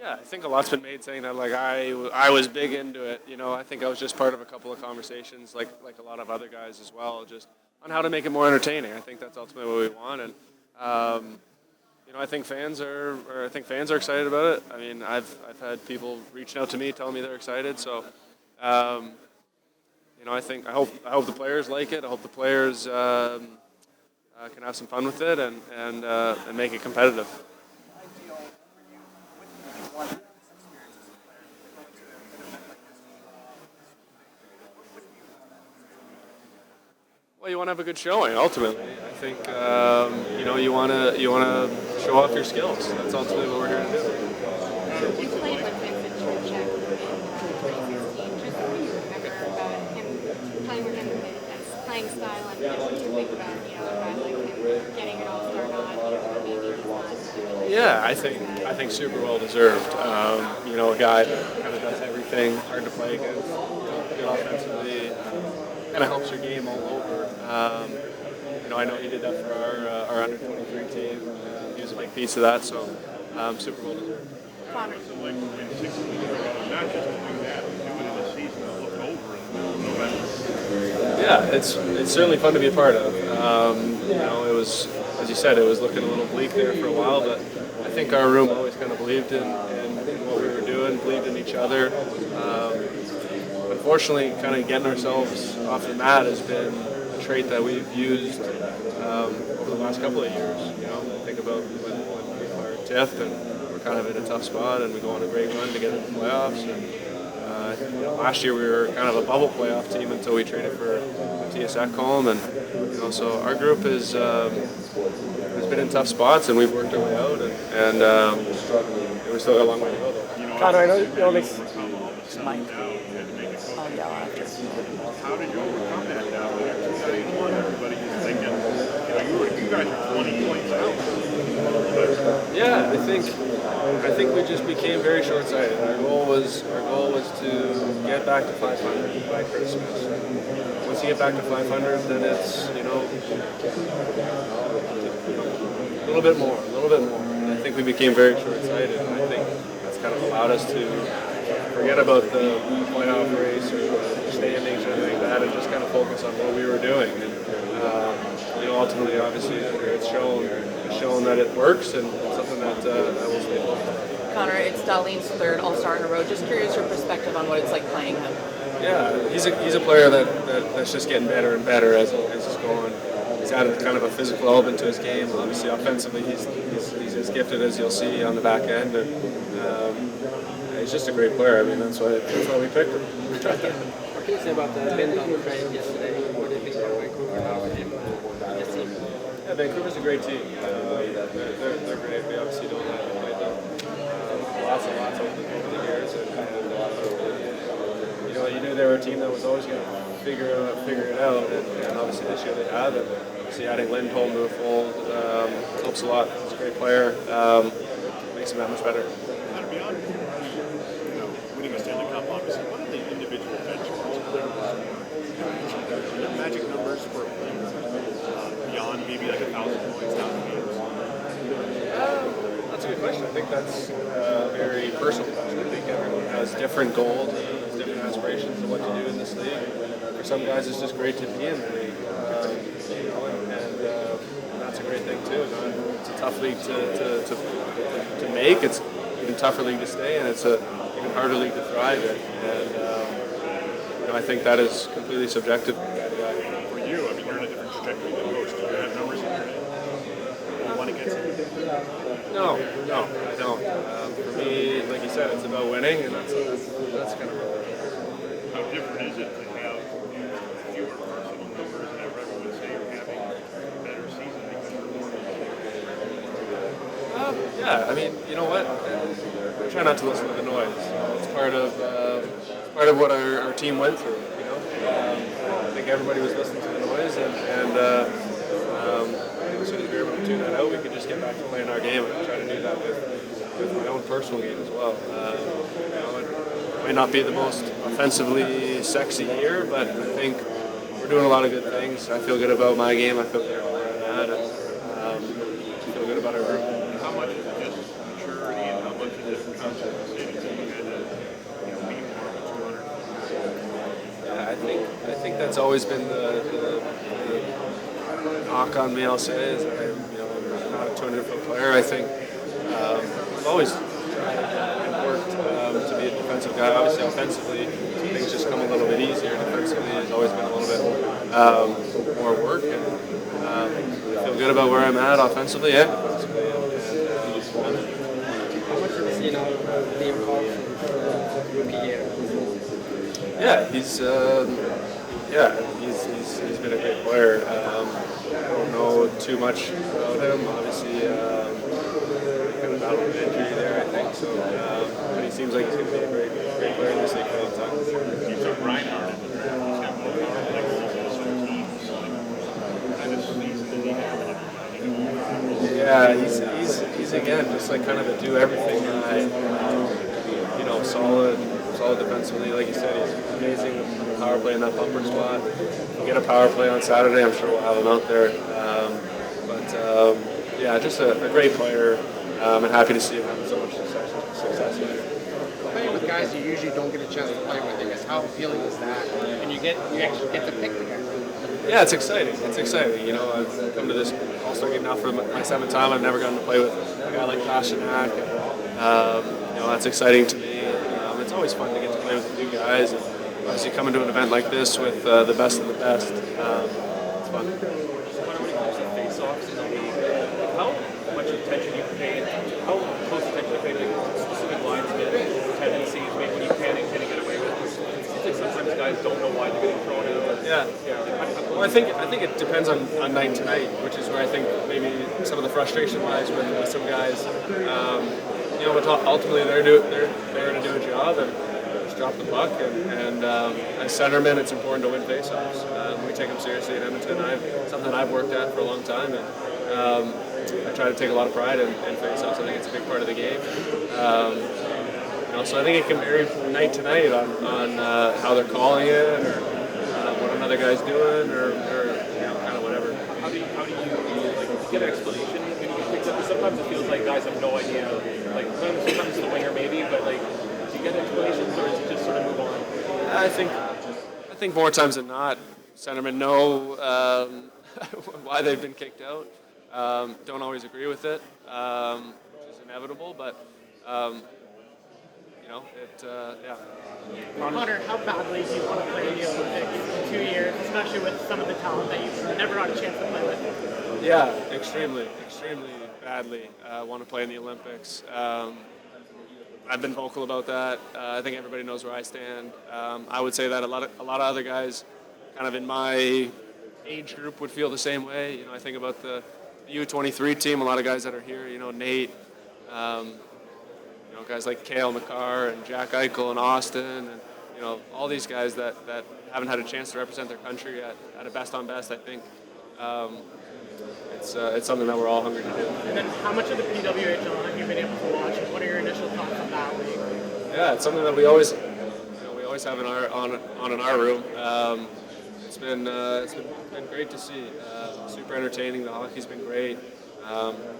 Yeah, I think a lot's been made saying that like I was big into it. I think I was just part of a couple of conversations, like a lot of other guys as well, just on how to make it more entertaining. I think that's ultimately what we want, and I think fans are excited about it. I mean, I've had people reaching out to me telling me they're excited. So, um, I hope the players like it. I hope the players can have some fun with it and make it competitive. Well, you want to have a good showing. Ultimately, I think you want to show off your skills. That's ultimately what we're here to do. You played with Vincent Trocek in 2016. Just what do you remember about him playing with him and his playing style, and what do you think about a guy like him getting an All-Star nod, maybe he's not? Yeah, I think super well deserved. A guy that kind of does everything, hard to play against, good offensively, kind of helps your game all over. I know he did that for our under 23 team. He was a big piece of that, so super well deserved. Connor. So like in 16 in a row, not just doing that, but doing it in a season to look over in the middle of November. Yeah, it's certainly fun to be a part of. It was, as you said, it was looking a little bleak there for a while, but I think our room always kind of believed in what we were doing, believed in each other. Unfortunately, kind of getting ourselves off the mat has been a trait that we've used over the last couple of years. Think about when we acquired Tiff and we're kind of in a tough spot and we go on a great run to get into the playoffs. And last year we were kind of a bubble playoff team until we traded for Matthias Ekholm, and so our group has been in tough spots and we've worked our way out, and we still got a long way to go though. Connor, I know you always. Mike. How did you overcome that now? Actually, everybody is thinking, you guys are 20 points out. Yeah, I think we just became very short-sighted. Our goal was to get back to 500 by Christmas. Once you get back to 500, then it's a little bit more. And I think we became very short-sighted, and I think that's kind of allowed us to forget about the playoff race or the standings or anything like that, and just kind of focus on what we were doing. And ultimately, obviously, it's shown that it works, and it's something that will stay focused. Connor, it's Darlene's third All-Star in a row. Just curious your perspective on what it's like playing him. Yeah, he's a player that's just getting better and better as he's going. He's added kind of a physical element to his game. Obviously, offensively, he's as gifted as you'll see on the back end. And, he's just a great player. I mean, that's why we picked him. What can you say about the Edmonton trade yesterday? What do you think about Vancouver now with him this season? Yeah, Vancouver's a great team. They're great. We obviously don't have to play them lots and lots over the years. And you knew they were a team that was always going to figure it out. And obviously this year they have. And obviously adding Lindholm to the fold helps a lot. He's a great player. Makes him that much better. Beyond winning a Stanley Cup, obviously, what are the individual benchmarks the magic numbers for beyond maybe like 1,000 points down the games? That's a good question. I think that's a very personal question. I think everyone has different goals, has different aspirations of what to do in this league. For some guys, it's just great to be in the league, and that's a great thing too. It's a tough league to make. It's even tougher league to stay in. It's a even harder league to thrive in. And I think that is completely subjective. For you, I mean, you're in a different trajectory than most. Do you have numbers in your head? You want to get some? No, I don't. For me, like you said, it's about winning, and that's kind of what it is. How different is it to have fewer personal numbers and everyone would say you're having a better season because you're more Yeah, I mean, you know what? I try not to listen to the noise. It's part of what our team went through. I think everybody was listening to the noise, and as soon as we were able to tune that out, we could just get back to playing our game, and I try to do that with my own personal game as well. It might not be the most offensively sexy year, but I think we're doing a lot of good things. I feel good about my game. I feel good about where I'm at, and I feel good about our group. How much is it just maturity and how much is it concept? I think that's always been the knock on me. I'll say is I'm not a 200-foot player. I think I've always tried and worked to be a defensive guy. Obviously, offensively, things just come a little bit easier. Defensively, has always been a little bit more work, and I feel good about where I'm at offensively and defensively. How much have you seen out of Liam Carlson's rookie year? Yeah, he's been a great player. I don't know too much about him. Obviously, kind of battled an injury there, I think. So, but he seems like he's going to be a great player in this league for a long time. You took Reinhardt in the draft. He's got more power than all teams. Kind of season that he had. Yeah, he's again just like kind of a do everything guy. Solid defensively. Like you said, he's amazing on the power play in that bumper spot. We'll get a power play on Saturday. I'm sure we'll have him out there. Yeah, just a great player. And happy to see him having so much success here. Playing with guys you usually don't get a chance to play with, I guess, how appealing is that? And you actually get to pick the guys. Yeah, it's exciting. I've come to this All-Star game now for my seventh time. I've never gotten to play with a guy like Pasternak. That's exciting to me. It's always fun to get to play with new guys. And obviously, coming to an event like this with the best of the best, it's fun. When it comes to face-offs in the league, how much attention you pay, how close attention you pay to specific linesmen, tendencies, maybe when you panic, can you get away with it? It seems like sometimes guys don't know why they're getting thrown out. Yeah. Well, I think it depends on night to night, which is where I think maybe some of the frustration lies with some guys. But ultimately they're going to do a job and just drop the puck. And as centermen, it's important to win faceoffs. We take them seriously in Edmonton. Something I've worked at for a long time, and I try to take a lot of pride in faceoffs. I think it's a big part of the game. So I think it can vary from night to night on how they're calling it or what another guy's doing or kind of whatever. How do you get an explanation when you get picked up? Sometimes it feels like guys have no idea. Like sometimes it's the winger maybe, but like do you get explanations or is it just sort of move on? I think more times than not, centermen know why they've been kicked out. Don't always agree with it, which is inevitable, but yeah. Connor, how badly do you want to play in the Olympics in 2 years, especially with some of the talent that you've never got a chance to play with? Yeah, extremely badly want to play in the Olympics. I've been vocal about that. I think everybody knows where I stand. I would say that a lot of other guys kind of in my age group would feel the same way. I think about the U23 team, a lot of guys that are here, Nate, guys like Cale McCarr and Jack Eichel and Austin, and all these guys that haven't had a chance to represent their country at a best on best. I think it's something that we're all hungry to do. And then how much of the PWHL have you been able to watch, and what are your initial thoughts on that league? Yeah, it's something that we always have in our room. It's been great to see. Super entertaining. The hockey's been great.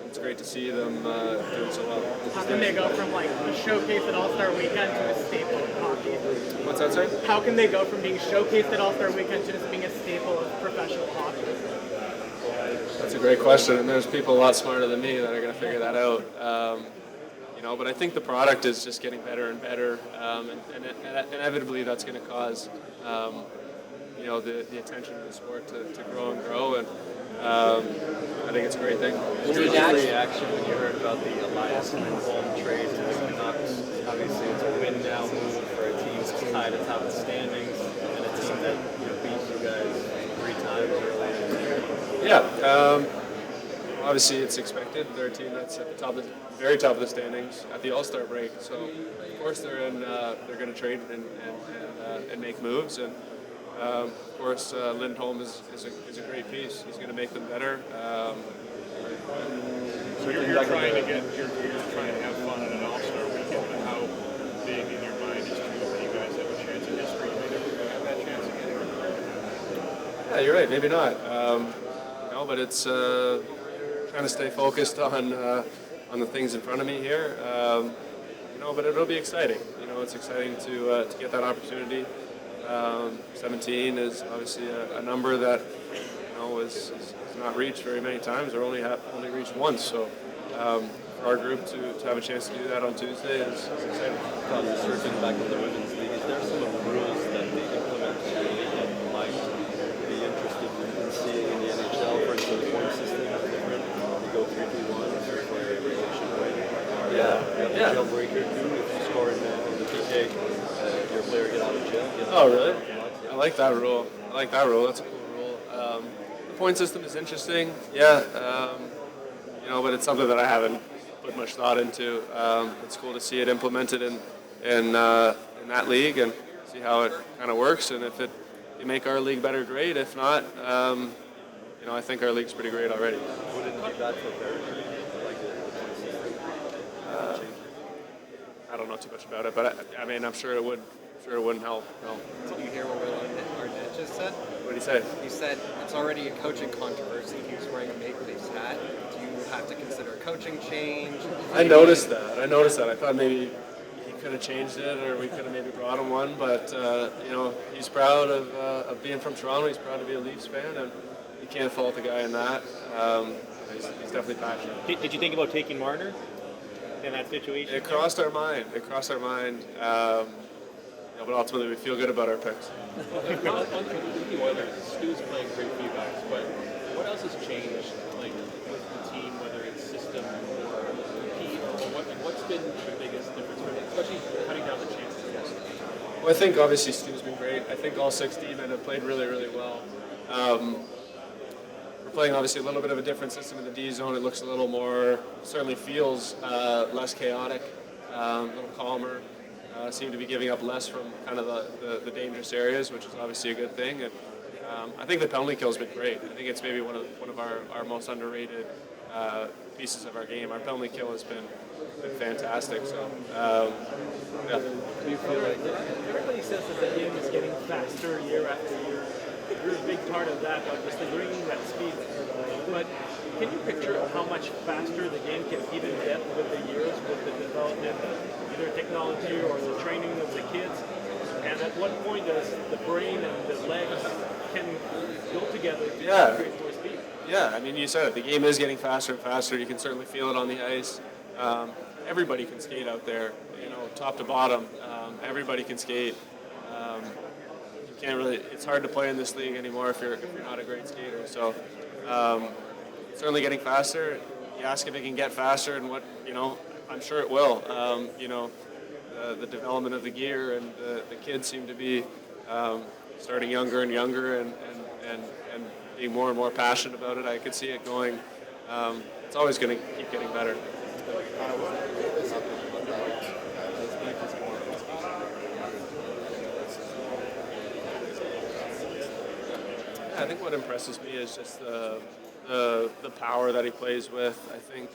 It's great to see them doing so well. How can they go from like a showcase at All-Star Weekend to a staple in hockey? What's that, sorry? How can they go from being showcased at All-Star Weekend to just being a staple of professional hockey? That's a great question, and there's people a lot smarter than me that are going to figure that out. But I think the product is just getting better and better, and inevitably that's going to cause the attention of the sport to grow and grow, and I think it's a great thing. What was your reaction when you heard about the Elias Lindholm trade to the Canucks? Obviously, it's a win now move for a team that's tied atop the standings and a team that beat you guys 3 times earlier in the year. Yeah, obviously it's expected. They're a team that's at the very top of the standings at the All-Star break. So of course they're going to trade and make moves. And of course Lindholm is a great piece. He's going to make them better. So you're trying to have fun at an All-Star weekend, but how big in your mind is true that you guys have a chance in history? You may never have that chance again. Yeah, you're right. Maybe not. But it's trying to stay focused on the things in front of me here. But it'll be exciting. It's exciting to get that opportunity. 17 is obviously a number that is not reached very many times, or only reached once. So for our group to have a chance to do that on Tuesday is exciting. Circling back on the women's league, is there some of the rules that they implement in the league that you might be interested in seeing in the NHL? For instance, the point system is different. You go 3-2-1 for a regulation way. Yeah. Jailbreaker too. If you score in the PK, your player get out of jail. Oh, really? I like that rule. That's a cool rule. The point system is interesting. Yeah. But it's something that I haven't put much thought into. It's cool to see it implemented in that league and see how it kind of works. And if you make our league better, great. If not, I think our league's pretty great already. Would it be bad for players? Like the point system? I don't know too much about it, but I'm sure it would. Sure, it wouldn't help. No. Did you hear what Will Arnett just said? What did he say? He said it's already a coaching controversy. He was wearing a Maple Leafs hat. Do you have to consider a coaching change? I noticed that. I thought maybe he could have changed it, or we could have maybe brought him one. But he's proud of being from Toronto. He's proud to be a Leafs fan, and you can't fault the guy in that. He's definitely passionate. Did you think about taking Marner in that situation? It crossed our mind. But ultimately, we feel good about our picks. On the Oilers, Stu's playing great for you guys, but what else has changed, like with the team, whether it's system or compete, or what's been the biggest difference for them, especially cutting down the chances? Well, I think obviously Stu's been great. I think all 16 men have played really, really well. We're playing obviously a little bit of a different system in the D zone. It looks a little more, certainly feels less chaotic, a little calmer. Seem to be giving up less from kind of the dangerous areas, which is obviously a good thing. And I think the penalty kill has been great. I think it's maybe one of our most underrated pieces of our game. Our penalty kill has been fantastic. So yeah. Do you feel like everybody says that the game is getting faster year after year? You're a big part of that, obviously bringing that speed. But can you picture how much faster the game can even get with the years, with the development of either technology or the training of the kids? And at what point does the brain and the legs can go together to create more speed? Yeah, you said it. The game is getting faster and faster. You can certainly feel it on the ice. Everybody can skate out there, top to bottom. Everybody can skate. You can't really. It's hard to play in this league anymore if you're not a great skater. So certainly getting faster. You ask if it can get faster, and I'm sure it will. The development of the gear and the kids seem to be starting younger and younger and being more and more passionate about it. I could see it going. It's always going to keep getting better. I think what impresses me is just the power that he plays with. I think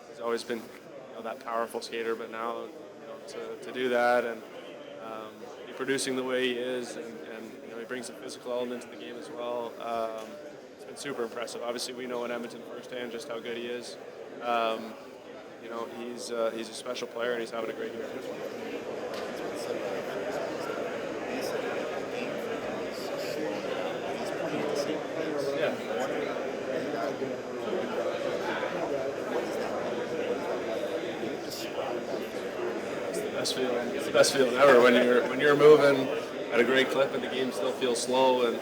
he's always been that powerful skater, but now to do that and be producing the way he is, and he brings a physical element to the game as well. It's been super impressive. Obviously, we know in Edmonton firsthand just how good he is. He's a special player, and he's having a great year. Yeah. It's the best feeling ever when you're moving at a great clip and the game still feels slow, and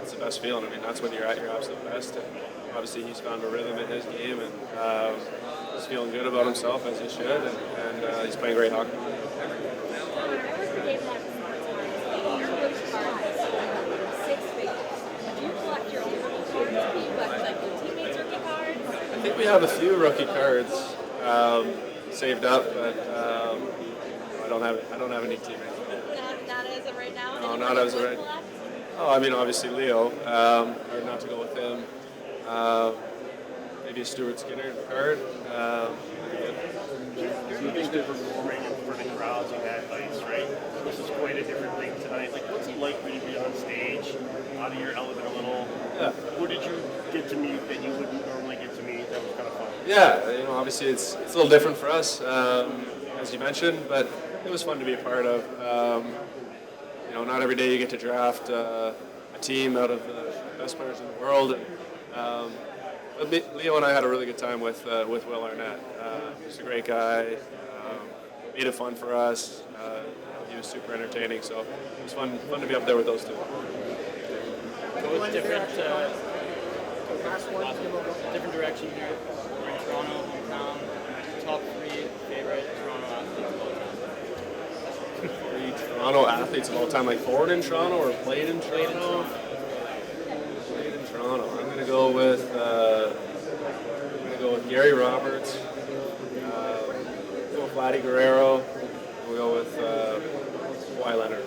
it's the best feeling. That's when you're at your absolute best. And obviously, he's found a rhythm in his game, and he's feeling good about himself as he should, and he's playing great hockey. I think we have a few rookie cards saved up, but I don't have any teammates. Not as of right now? No, not as of right now. Oh, obviously Leo, or not to go with him. Maybe a Stuart Skinner card. Moving to performing in front of crowds on that ice, right? This is quite a different thing tonight. Like, what's it like when you be on stage, out of your element a little? Yeah. What did you get to meet that you wouldn't normally get to meet that was kind of fun? Yeah, obviously it's a little different for us. as you mentioned, but it was fun to be a part of. Not every day you get to draft a team out of the best players in the world. But Leo and I had a really good time with Will Arnett. He's a great guy. Made it fun for us. He was super entertaining, so it was fun to be up there with those two. What's different direction here? We're in Toronto, hometown. Top 3 favorite Toronto athletes of all time. 3 Toronto athletes of all time, like born in Toronto or played in Toronto? Played in Toronto. I'm gonna go with Gary Roberts. We'll go with Vladdy Guerrero. We'll go with Kawhi Leonard.